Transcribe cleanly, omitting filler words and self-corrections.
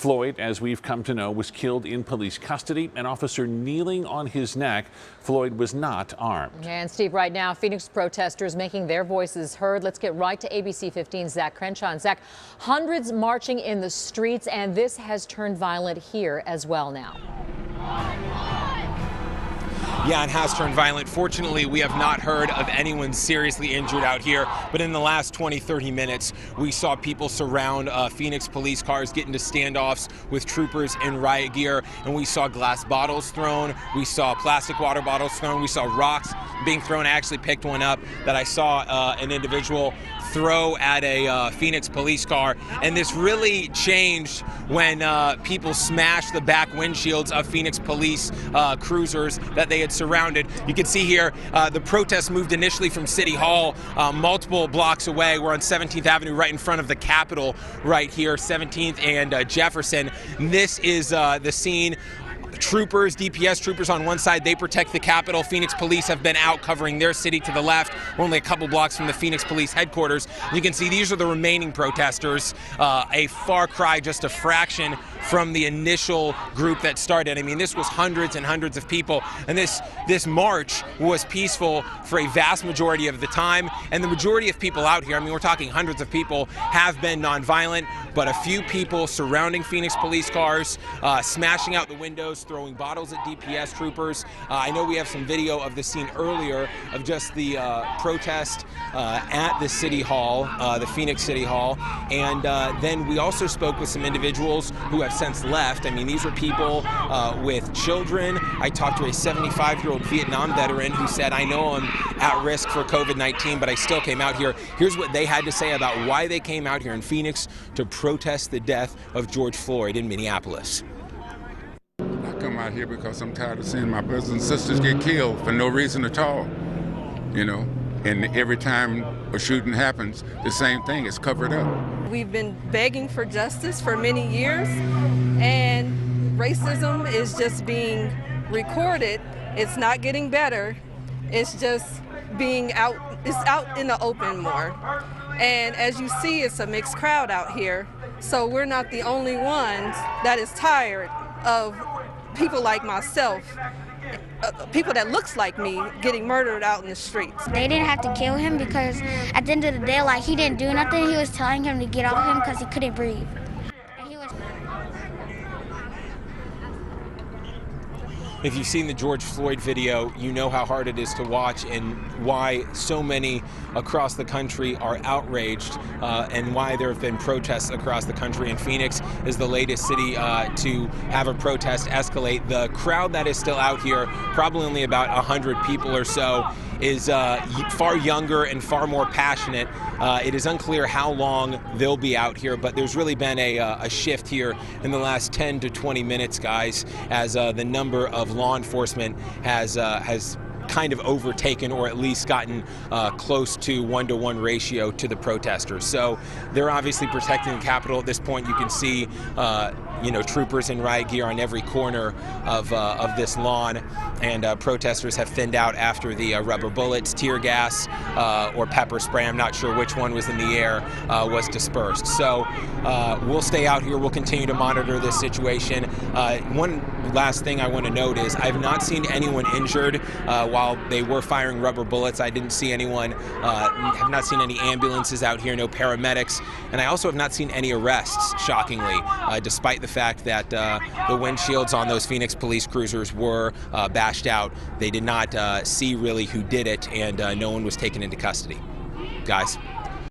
Floyd, as we've come to know, was killed in police custody. An officer kneeling on his neck. Floyd was not armed. And Steve, right now, Phoenix protesters making their voices heard. Let's get right to ABC 15's Zach Crenshaw. And Zach, hundreds marching in the streets, and this has turned violent here as well now. Yeah, it has turned violent. Fortunately, we have not heard of anyone seriously injured out here. But in the last 20-30 minutes, we saw people surround Phoenix police cars, get into standoffs with troopers in riot gear. And we saw glass bottles thrown. We saw plastic water bottles thrown. We saw rocks being thrown. I actually picked one up that I saw an individual throw at a Phoenix police car. And this really changed when people smashed the back windshields of Phoenix police cruisers that they had surrounded. You can see here the protest moved initially from City Hall multiple blocks away. We're on 17th Avenue right in front of the Capitol right here, 17th and Jefferson. This is the scene. Troopers, DPS troopers on one side, they protect the Capitol. Phoenix police have been out covering their city to the left. We're only a couple blocks from the Phoenix police headquarters. You can see these are the remaining protesters, a far cry, just a fraction from the initial group that started. I mean, this was hundreds and hundreds of people, and this march was peaceful for a vast majority of the time. And the majority of people out here, I mean, we're talking hundreds of people, have been nonviolent, but a few people surrounding Phoenix police cars, smashing out the windows, throwing bottles at DPS troopers. I know we have some video of the scene earlier of just the protest at the City Hall, the Phoenix City Hall. And then we also spoke with some individuals who have since left. I mean, these were people with children. I talked to a 75-year-old Vietnam veteran who said, I know I'm at risk for COVID-19, but I still came out here. Here's what they had to say about why they came out here in Phoenix to protest the death of George Floyd in Minneapolis. I come out here because I'm tired of seeing my brothers and sisters get killed for no reason at all, you know. And every time a shooting happens, the same thing is covered up. We've been begging for justice for many years, and racism is just being recorded. It's not getting better. It's just being out, it's out in the open more. And as you see, it's a mixed crowd out here. So we're not the only ones that is tired of people like myself, people that looks like me getting murdered out in the streets. They didn't have to kill him because at the end of the day, like, he didn't do nothing. He was telling him to get off him because he couldn't breathe. If you've seen the George Floyd video, you know how hard it is to watch and why so many across the country are outraged and why there have been protests across the country. And Phoenix is the latest city to have a protest escalate. The crowd that is still out here, probably only about 100 people or so, is far younger and far more passionate. It is unclear how long they'll be out here, but there's really been a shift here in the last 10 to 20 minutes, guys, as the number of law enforcement has kind of overtaken or at least gotten close to 1-to-1 ratio to the protesters. So they're obviously protecting the Capitol. At this point, you can see troopers in riot gear on every corner of this lawn, and protesters have thinned out after the rubber bullets, tear gas, or pepper spray, I'm not sure which one was in the air, was dispersed. So we'll stay out here. We'll continue to monitor this situation. One last thing I want to note is I've not seen anyone injured while they were firing rubber bullets. I didn't see anyone, have not seen any ambulances out here, no paramedics, and I also have not seen any arrests, shockingly, despite the fact that the windshields on those Phoenix police cruisers were bashed out. They did not see really who did it, and no one was taken into custody. Guys.